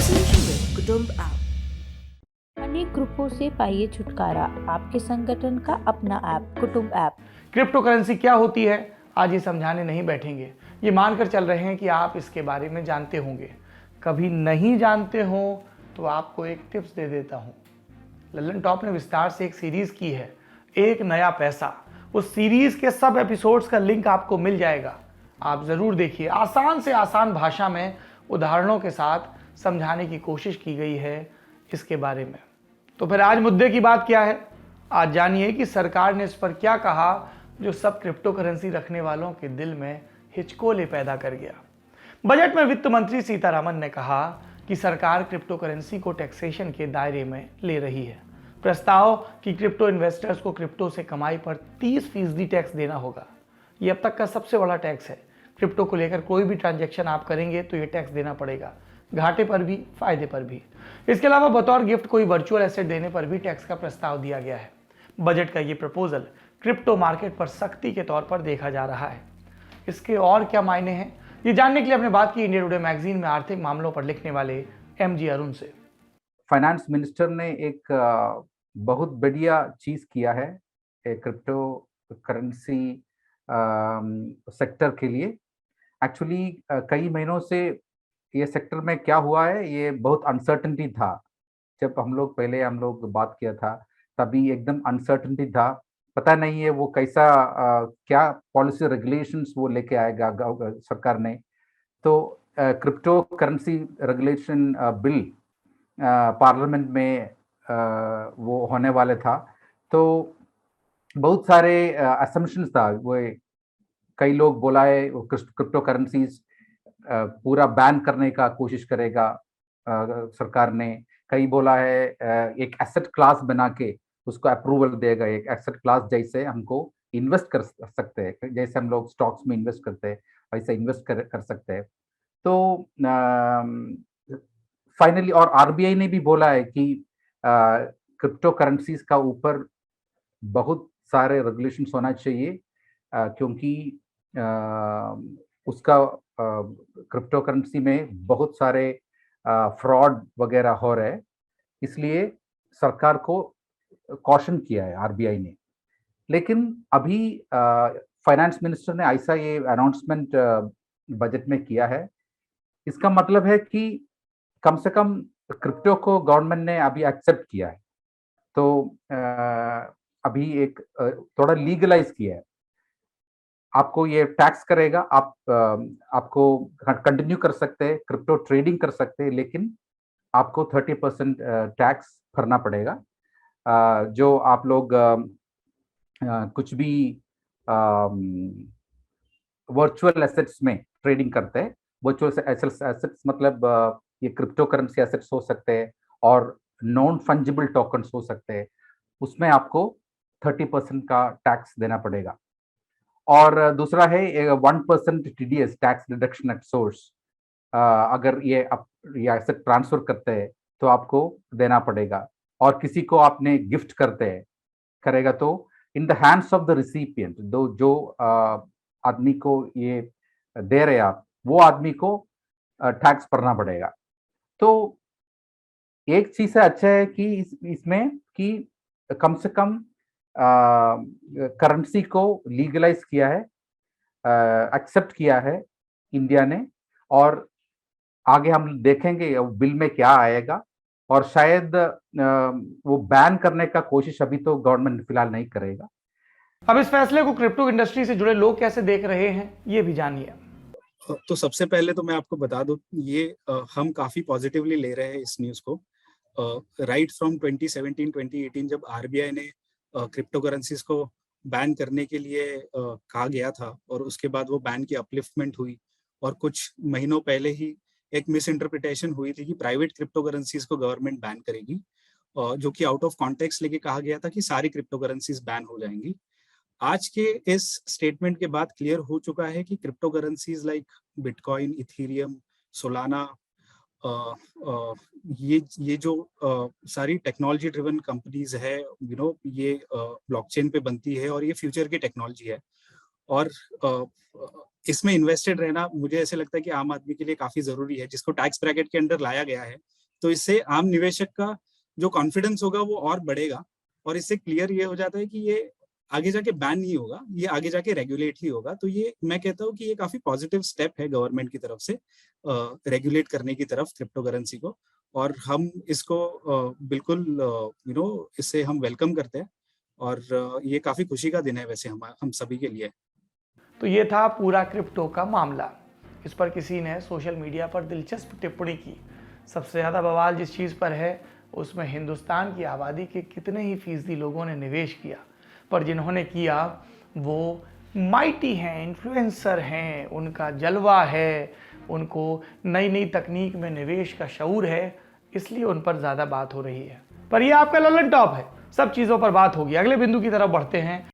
association with कुटुंब app. अनेक ग्रुपों से पाइए छुटकारा, आपके संगठन का अपना ऐप कुटुंब ऐप। क्रिप्टो करेंसी क्या होती है, आज ये समझाने नहीं बैठेंगे। ये मानकर चल रहे हैं कि आप इसके बारे में जानते होंगे। कभी नहीं जानते हो तो आपको एक टिप्स दे देता हूँ। लल्लन टॉप ने विस्तार से एक सीरीज की है, एक नया पैसा। उस सीरीज के सब एपिसोड्स का लिंक आपको मिल जाएगा, आप जरूर देखिए। आसान से आसान भाषा में उदाहरणों के साथ समझाने की कोशिश की गई है इसके बारे में। तो फिर आज मुद्दे की बात क्या है, आज जानिए कि सरकार ने इस पर क्या कहा जो सब क्रिप्टो करेंसी रखने वालों के दिल में हिचकोले पैदा कर गया। बजट में वित्त मंत्री सीतारामन ने कहा कि सरकार क्रिप्टो करेंसी को टैक्सेशन के दायरे में ले रही है। प्रस्ताव कि क्रिप्टो इन्वेस्टर्स को क्रिप्टो से कमाई पर 30% टैक्स देना होगा। ये अब तक का सबसे बड़ा टैक्स है। क्रिप्टो को लेकर कोई भी ट्रांजैक्शन आप करेंगे तो ये टैक्स देना पड़ेगा, घाटे पर भी फायदे पर भी। इसके अलावा बतौर गिफ्ट कोई वर्चुअल एसेट देने पर भी टैक्स का प्रस्ताव दिया गया है। बजट का ये प्रपोजल क्रिप्टो मार्केट पर सख्ती के तौर पर देखा जा रहा है। इसके और क्या मायने हैं, ये जानने के लिए हमने बात की इंडिया टुडे मैगजीन में आर्थिक मामलों पर लिखने वाले एमजी अरुण से। फाइनेंस मिनिस्टर ने एक बहुत बढ़िया चीज किया है क्रिप्टो करेंसी सेक्टर के लिए। एक्चुअली कई महीनों से ये सेक्टर में क्या हुआ है, ये बहुत अनसर्टेनिटी था। जब हम लोग बात किया था तभी एकदम अनसर्टेनिटी था, पता नहीं है वो कैसा क्या पॉलिसी रेगुलेशंस वो लेके आएगा सरकार ने। तो crypto currency regulation bill parliament में वो होने वाले था, तो बहुत सारे असम्पशंस था। वो कई लोग बोला है वो क्रिप्टो करेंसीज पूरा बैन करने का कोशिश करेगा सरकार ने। कई बोला है एक एसेट क्लास बना के उसको अप्रूवल देगा, एक एसेट क्लास जैसे हमको इन्वेस्ट कर सकते हैं, जैसे हम लोग स्टॉक्स में इन्वेस्ट करते हैं वैसे इन्वेस्ट कर सकते हैं। तो फाइनली और आरबीआई ने भी बोला है कि क्रिप्टो करेंसीज का ऊपर बहुत सारे रेगुलेशंस होना चाहिए, क्योंकि उसका क्रिप्टो करेंसी में बहुत सारे फ्रॉड वगैरह हो रहे हैं, इसलिए सरकार को कॉशन किया है आरबीआई ने। लेकिन अभी फाइनेंस मिनिस्टर ने ऐसा ये अनाउंसमेंट बजट में किया है, इसका मतलब है कि कम से कम क्रिप्टो को गवर्नमेंट ने अभी एक्सेप्ट किया है, तो अभी एक थोड़ा लीगलाइज किया है। आपको ये टैक्स करेगा, आपको कंटिन्यू कर सकते हैं, क्रिप्टो ट्रेडिंग कर सकते हैं, लेकिन आपको 30% टैक्स भरना पड़ेगा। जो आप लोग कुछ भी वर्चुअल एसेट्स में ट्रेडिंग करते हैं, वर्चुअल एसेट्स मतलब ये क्रिप्टो करेंसी एसेट्स हो सकते हैं और नॉन फंजिबल टोकन्स हो सकते हैं, उसमें आपको 30% का टैक्स देना पड़ेगा। और दूसरा है 1% TDS tax deduction at source. अगर ये एसेट ट्रांसफर करते हैं तो आपको देना पड़ेगा, और किसी को आपने गिफ्ट करेगा तो in the hands of the recipient, जो आदमी को ये दे रहे आप, वो आदमी को टैक्स भरना पड़ेगा। तो एक चीज है अच्छा है कि इसमें कि कम से कम करेंसी को लीगलाइज किया है, एक्सेप्ट किया है इंडिया ने, और आगे हम देखेंगे बिल में क्या आएगा, और शायद वो बैन करने का कोशिश अभी तो गवर्नमेंट फिलहाल नहीं करेगा। अब इस फैसले को क्रिप्टो इंडस्ट्री से जुड़े लोग कैसे देख रहे हैं, ये भी जानिए। तो सबसे पहले तो मैं आपको बता दूं, ये हम काफी पॉजिटिवली ले रहे हैं इस न्यूज को। राइट फ्रॉम 2017-2018 जब आरबीआई ने क्रिप्टो करेंसीज को बैन करने के लिए कहा गया था, और उसके बाद वो बैन की अपलिफ्टमेंट हुई, और कुछ महीनों पहले ही एक मिस इंटरप्रिटेशन हुई थी कि प्राइवेट क्रिप्टो करेंसीज को गवर्नमेंट बैन करेगी, जो कि आउट ऑफ कॉन्टेक्स्ट लेके कहा गया था कि सारी क्रिप्टो करेंसीज बैन हो जाएंगी। आज के इस स्टेटमेंट के बाद क्लियर हो चुका है कि crypto currencies like bitcoin, Ethereum, Solana, ये जो सारी टेक्नोलॉजी ड्रिवन कंपनीज है, ये ब्लॉकचेन पे बनती है और ये फ्यूचर की टेक्नोलॉजी है। और इसमें इन्वेस्टेड रहना मुझे ऐसे लगता है कि आम आदमी के लिए काफी जरूरी है, जिसको टैक्स ब्रैकेट के अंडर लाया गया है। तो इससे आम निवेशक का जो कॉन्फिडेंस होगा वो और बढ़ेगा, और इससे क्लियर ये हो जाता है कि ये आगे जाके बैन नहीं होगा, ये आगे जाके रेगुलेट ही होगा। तो ये मैं कहता हूँ कि ये काफी पॉजिटिव स्टेप है गवर्नमेंट की तरफ से रेगुलेट करने की तरफ क्रिप्टो करेंसी को, और हम इसको बिल्कुल इससे हम वेलकम करते हैं, और ये काफी खुशी का दिन है वैसे हम सभी के लिए। तो ये था पूरा क्रिप्टो का मामला। इस पर किसी ने सोशल मीडिया पर दिलचस्प टिप्पणी की। सबसे ज़्यादा बवाल जिस चीज़ पर है उसमें हिंदुस्तान की आबादी के कितने ही फीसदी लोगों ने निवेश किया, पर जिन्होंने किया वो माइटी हैं, इन्फ्लुएंसर हैं, उनका जलवा है, उनको नई नई तकनीक में निवेश का शऊर है, इसलिए उन पर ज़्यादा बात हो रही है। पर ये आपका ललन टॉप है, सब चीज़ों पर बात होगी। अगले बिंदु की तरफ बढ़ते हैं